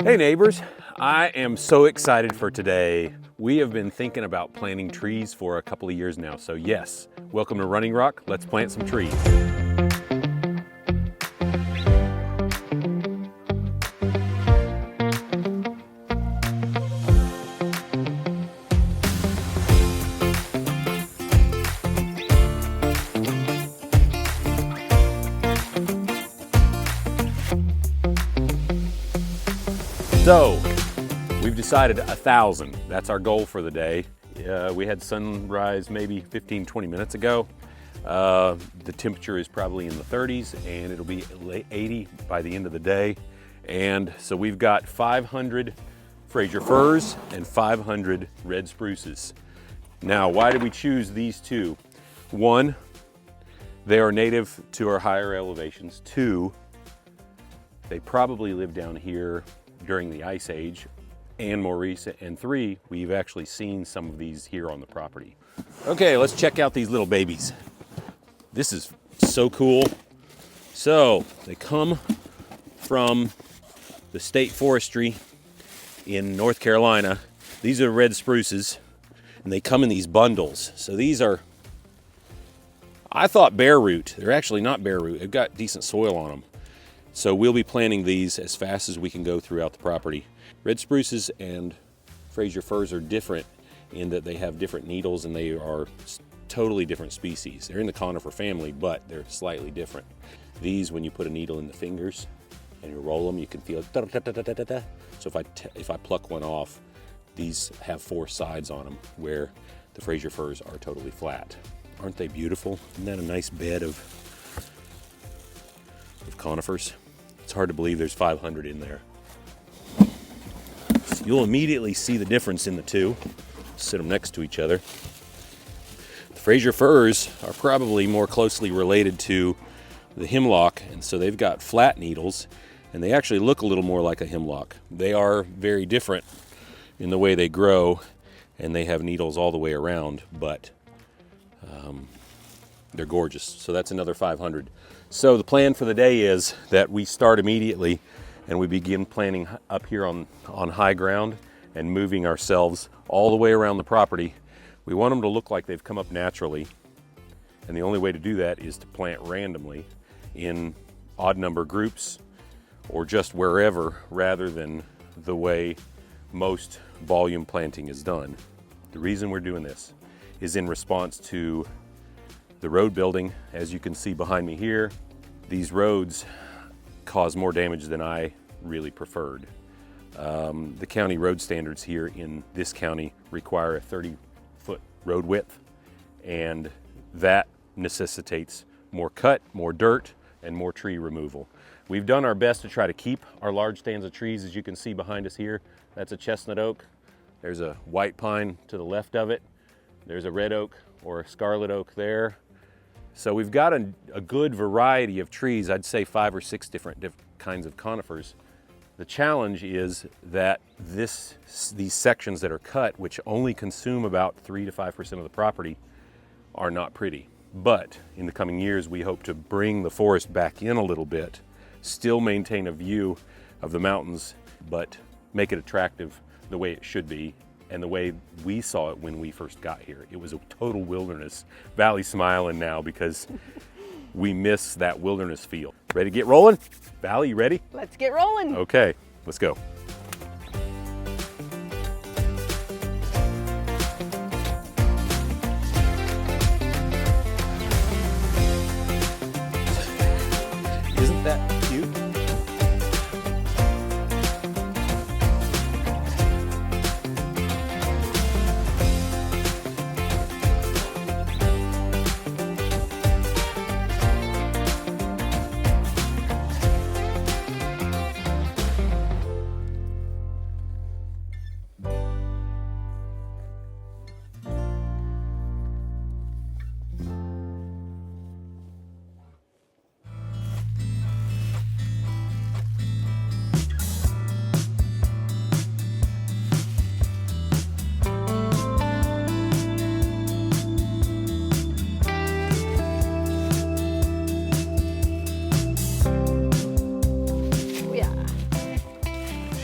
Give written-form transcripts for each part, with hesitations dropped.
Hey neighbors, I am so excited for today. We have been thinking about planting trees for a couple of years now, so yes, welcome to Running Rock. Let's plant some trees. So, we've decided 1,000. That's our goal for the day. We had sunrise maybe 15-20 minutes ago. The temperature is probably in the 30s and it'll be 80 by the end of the day. And so we've got 500 Fraser Firs and 500 Red Spruces. Now, why did we choose these two? One, they are native to our higher elevations. Two, they probably lived down here during the Ice Age and more recent. And three, we've actually seen some of these here on the property. Okay, let's check out these little babies. This is so cool. So they come from the state forestry in North Carolina. These are red spruces and they come in these bundles. So these are, I thought bare root. They're actually not bare root. They've got decent soil on them. So we'll be planting these as fast as we can go throughout the property. Red spruces and Fraser firs are different in that they have different needles and they are totally different species. They're in the conifer family, but they're slightly different. These, when you put a needle in the fingers and you roll them, you can feel it. So if I pluck one off, these have 4 sides on them, where the Fraser firs are totally flat. Aren't they beautiful? Isn't that a nice bed of conifers? It's hard to believe there's 500 in there. You'll immediately see the difference in the two. Sit them next to each other. The Fraser firs are probably more closely related to the hemlock, and so they've got flat needles, and they actually look a little more like a hemlock. They are very different in the way they grow, and they have needles all the way around, but they're gorgeous. So that's another 500. So the plan for the day is that we start immediately and we begin planting up here on high ground and moving ourselves all the way around the property. We want them to look like they've come up naturally, and the only way to do that is to plant randomly in odd number groups or just wherever, rather than the way most volume planting is done. The reason we're doing this is in response to the road building. As you can see behind me here, these roads cause more damage than I really preferred. The county road standards here in this county require a 30-foot road width, and that necessitates more cut, more dirt, and more tree removal. We've done our best to try to keep our large stands of trees. As you can see behind us here, that's a chestnut oak. There's a white pine to the left of it. There's a red oak or a scarlet oak there. So we've got a good variety of trees. I'd say 5 or 6 different kinds of conifers. The challenge is that these sections that are cut, which only consume about 3 to 5% of the property, are not pretty. But in the coming years, we hope to bring the forest back in a little bit, still maintain a view of the mountains, but make it attractive the way it should be and the way we saw it when we first got here. It was a total wilderness. Vallie's smiling now because we miss that wilderness feel. Ready to get rolling? Vallie, you ready? Let's get rolling. Okay, let's go. Isn't that cute?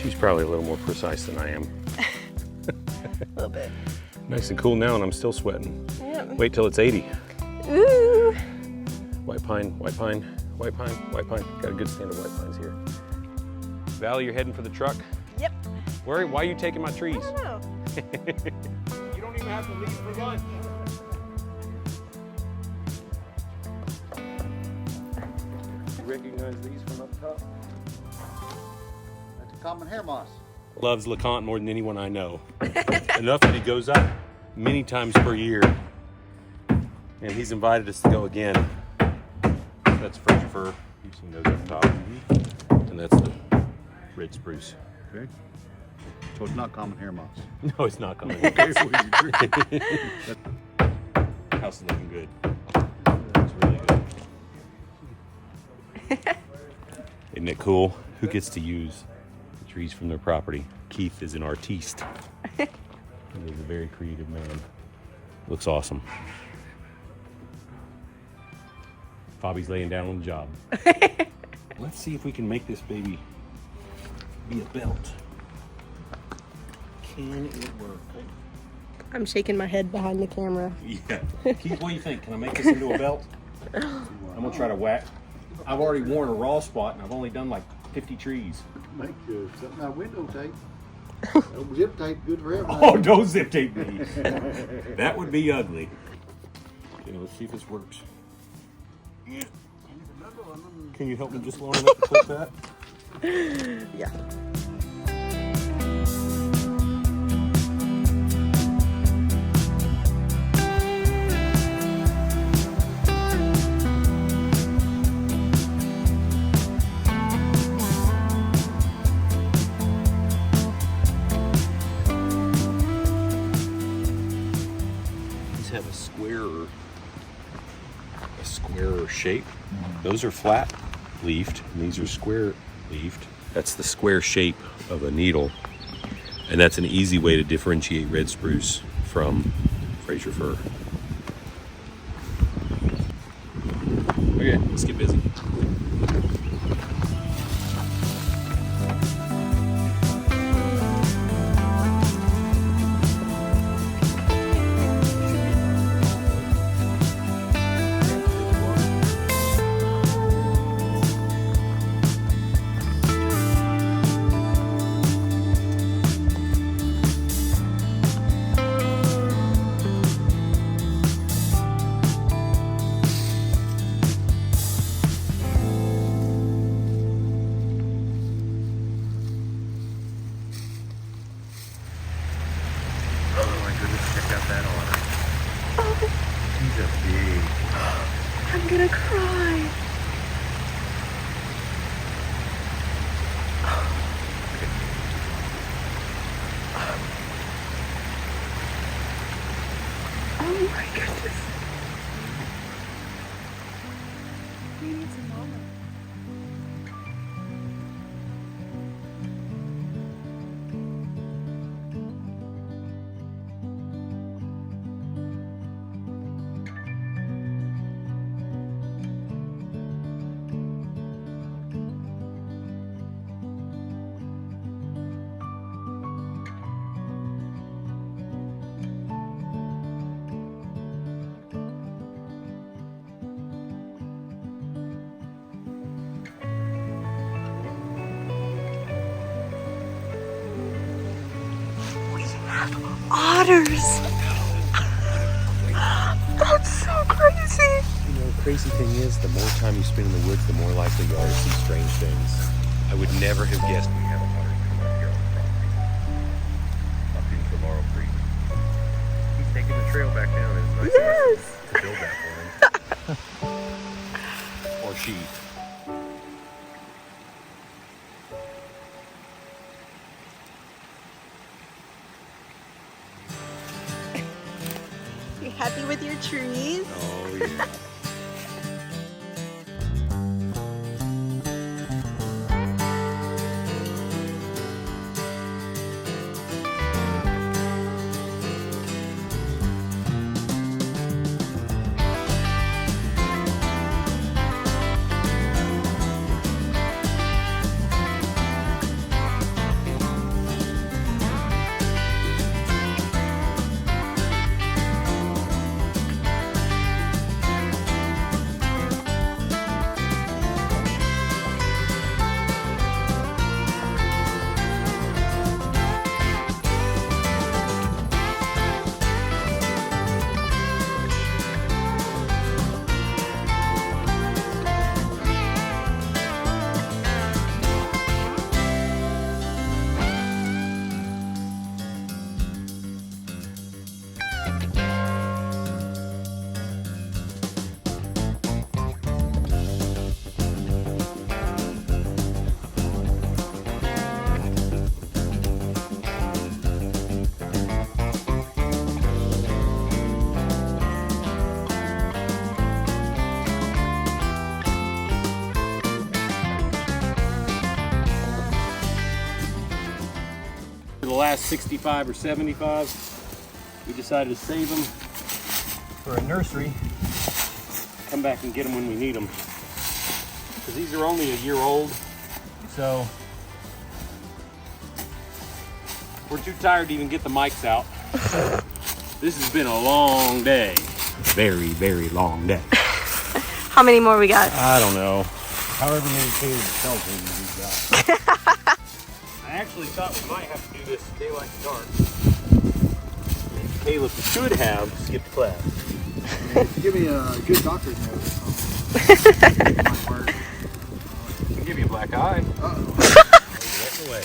She's probably a little more precise than I am. A little bit. Nice and cool now, and I'm still sweating. Yep. Wait till it's 80. Ooh. White pine, white pine, white pine, white pine. Got a good stand of white pines here. Vallie, you're heading for the truck? Yep. Why are you taking my trees? I don't know. You don't even have to leave for lunch. You recognize these from up top? That's a common hair moss. Loves LeConte more than anyone I know. Enough that he goes up many times per year. And he's invited us to go again. That's Fraser Fir. You've seen those up top. And that's the red spruce. Okay. So it's not common hair moss. No, it's not coming. Okay, so you agree. House is looking good. It's really good. Isn't it cool? Who gets to use the trees from their property? Keith is an artiste. He is a very creative man. Looks awesome. Bobby's laying down on the job. Let's see if we can make this baby be a belt. Can it work? I'm shaking my head behind the camera. Yeah. Keith, what do you think? Can I make this into a belt? I'm gonna try to whack. I've already worn a raw spot and I've only done like 50 trees. Make something out of window tape. No zip tape, good for everything. Oh, don't zip tape me. That would be ugly. Okay, let's see if this works. Can you help me just long enough to clip that? Yeah. Have a squarer shape. Those are flat leafed and these are square leafed. That's the square shape of a needle, and that's an easy way to differentiate red spruce from Fraser Fir. Okay, let's get busy. I'm gonna cry. Oh my goodness. We need some mama. Otters! That's so crazy! You know, the crazy thing is, the more time you spend in the woods, the more likely you are to see strange things. I would never have guessed we have an otter come up here on the property, up into Laurel Creek. He's taking the trail back down. It's nice Yes! to build that for him. Or she. You happy with your trees? Oh, yeah. For the last 65 or 75, we decided to save them for a nursery. Come back and get them when we need them. Because these are only a year old, so we're too tired to even get the mics out. This has been a long day. Very, very long day. How many more we got? I don't know. However many Caleb tells me we've got. I actually thought we might have to do this daylight to dark. Caleb should have skipped class. Give me a good doctor's note or something. Might work. I can give you a black eye. Uh-oh. That's the way.